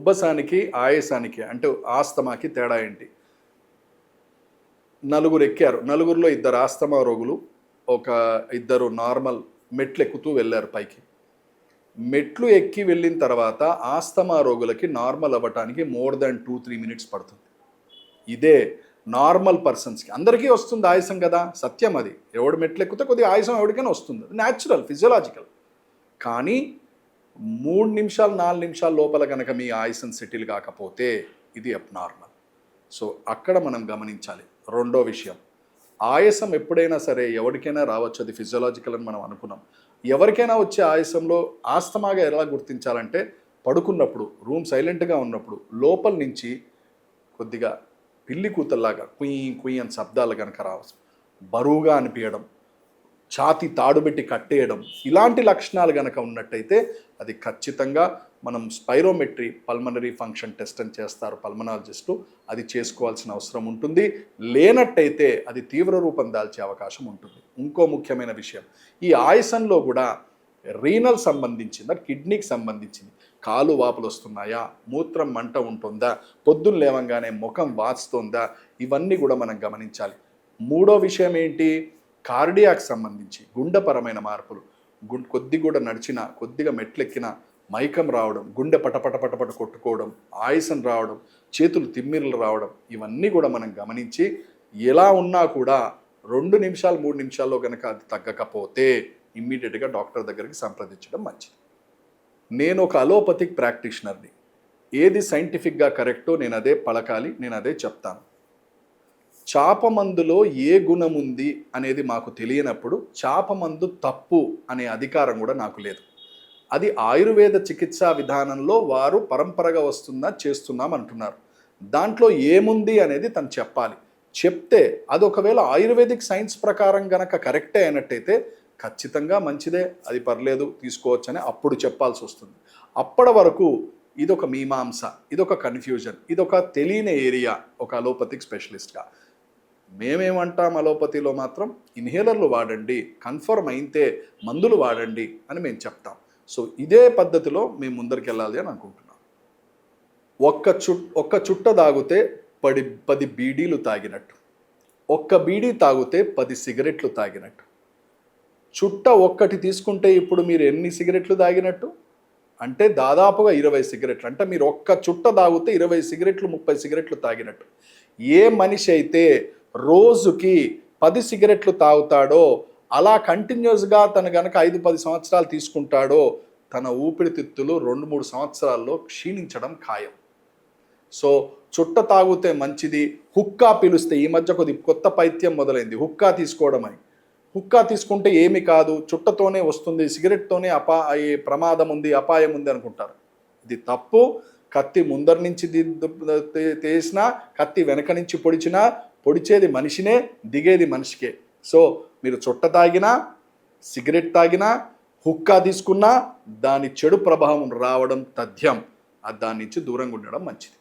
ఉబ్బసానికి ఆయాసానికి అంటే ఆస్తమాకి తేడా ఏంటి? నలుగురు ఎక్కారు, నలుగురిలో ఇద్దరు ఆస్తమా రోగులు, ఇద్దరు నార్మల్ మెట్లు ఎక్కుతూ వెళ్ళారు పైకి. మెట్లు ఎక్కి వెళ్ళిన తర్వాత ఆస్తమా రోగులకి నార్మల్ అవ్వటానికి మోర్ దాన్ 2-3 మినిట్స్ పడుతుంది. ఇదే నార్మల్ పర్సన్స్కి అందరికీ వస్తుంది ఆయాసం కదా, సత్యం అది. ఎవడు మెట్లు ఎక్కితే కొద్దిగా ఆయాసం ఎవరికైనా వస్తుంది, న్యాచురల్, ఫిజియోలాజికల్. కానీ 3 నిమిషాలు 4 నిమిషాల లోపల కనుక మీ ఆయాసం సెటిల్ కాకపోతే ఇది అబ్నార్మల్. సో అక్కడ మనం గమనించాలి. రెండో విషయం, ఆయాసం ఎప్పుడైనా సరే ఎవరికైనా రావచ్చు, అది ఫిజియోలాజికల్ అని మనం అనుకున్నాం. ఎవరికైనా వచ్చే ఆయాసంలో ఆస్తమాగా ఎలా గుర్తించాలంటే, పడుకున్నప్పుడు రూమ్ సైలెంట్గా ఉన్నప్పుడు లోపల నుంచి కొద్దిగా పిల్లి కూతల్లాగా కుయ్ కుయ్ అని శబ్దాలు కనుక రావచ్చు, బరువుగా అనిపించడం, ఛాతీ తాడుబెట్టి కట్టేయడం, ఇలాంటి లక్షణాలు కనుక ఉన్నట్టయితే అది ఖచ్చితంగా మనం స్పైరోమెట్రీ పల్మనరీ ఫంక్షన్ టెస్ట్ అని చేస్తారు పల్మనాలజిస్టు, అది చేసుకోవాల్సిన అవసరం ఉంటుంది. లేనట్టయితే అది తీవ్ర రూపం దాల్చే అవకాశం ఉంటుంది. ఇంకో ముఖ్యమైన విషయం, ఈ ఆయాసంలో కూడా రీనల్ సంబంధించిందా, కిడ్నీకి సంబంధించింది. కాలు వాపులు వస్తున్నాయా, మూత్రం మంట ఉంటుందా, పొద్దున్న లేవంగానే ముఖం వాచుతుందా, ఇవన్నీ కూడా మనం గమనించాలి. మూడో విషయం ఏంటి, కార్డియాక్ సంబంధించి గుండెపరమైన మార్పులు. కొద్దిగా నడిచినా, కొద్దిగా మెట్లెక్కినా మైకం రావడం, గుండె పటపట కొట్టుకోవడం, ఆయాసం రావడం, చేతులు తిమ్మిర్లు రావడం, ఇవన్నీ కూడా మనం గమనించి ఎలా ఉన్నా కూడా 2 నిమిషాలు 3 నిమిషాల్లో కనుక అది తగ్గకపోతే ఇమ్మీడియట్గా డాక్టర్ దగ్గరికి సంప్రదించడం మంచిది. నేను ఒక అలోపతిక్ ప్రాక్టీషనర్ని. ఏది సైంటిఫిక్గా కరెక్టో నేను అదే పలకాలి, నేను అదే చెప్తాను. చాపమందులో ఏ గుణం ఉంది అనేది మాకు తెలియనప్పుడు చాపమందు తప్పు అనే అధికారం కూడా నాకు లేదు. అది ఆయుర్వేద చికిత్సా విధానంలో వారు పరంపరగా వస్తుందా చేస్తున్నాం అంటున్నారు. దాంట్లో ఏముంది అనేది తను చెప్పాలి. చెప్తే అది ఒకవేళ ఆయుర్వేదిక్ సైన్స్ ప్రకారం గనక కరెక్టే అయినట్టయితే ఖచ్చితంగా మంచిదే, అది పర్లేదు తీసుకోవచ్చని అప్పుడు చెప్పాల్సి వస్తుంది. అప్పటి వరకు ఇదొక మీమాంస, ఇదొక కన్ఫ్యూజన్, ఇదొక తెలియని ఏరియా. ఒక అలోపతిక్ స్పెషలిస్ట్గా మేమేమంటాం, అలోపతిలో మాత్రం ఇన్హేలర్లు వాడండి, కన్ఫర్మ్ అయితే మందులు వాడండి అని మేము చెప్తాం. సో ఇదే పద్ధతిలో మేము ముందరికి వెళ్ళాలి అని అనుకుంటున్నాం. ఒక్క చుట్ట తాగితే 10 బీడీలు తాగినట్టు, ఒక్క బీడీ తాగితే 10 సిగరెట్లు తాగినట్టు. చుట్ట ఒక్కటి తీసుకుంటే ఇప్పుడు మీరు ఎన్ని సిగరెట్లు తాగినట్టు అంటే దాదాపుగా 20 సిగరెట్లు. అంటే మీరు ఒక్క చుట్ట తాగితే 20 సిగరెట్లు 30 సిగరెట్లు తాగినట్టు. ఏ మనిషి అయితే రోజుకి 10 సిగరెట్లు తాగుతాడో, అలా కంటిన్యూస్గా తను కనుక 5-10 సంవత్సరాలు తీసుకుంటాడో తన ఊపిరితిత్తులు 2-3 సంవత్సరాల్లో క్షీణించడం ఖాయం. సో చుట్ట తాగితే మంచిది, హుక్కా పీలుస్తే ఈ మధ్య కొత్త పైత్యం మొదలైంది, హుక్కా తీసుకోవడం అని. హుక్కా తీసుకుంటే ఏమి కాదు, చుట్టతోనే వస్తుంది, సిగరెట్తోనే ప్రమాదం ఉంది, అపాయం ఉంది అనుకుంటారు. ఇది తప్పు. కత్తి ముందర నుంచి తీసినా, కత్తి వెనక నుంచి పొడిచినా, పొడిచేది మనిషినే, దిగేది మనిషికే. సో మీరు చుట్ట తాగినా, సిగరెట్ తాగినా, హుక్కా తీసుకున్నా దాని చెడు ప్రభావం రావడం తథ్యం. దాని నుంచి దూరంగా ఉండడం మంచిది.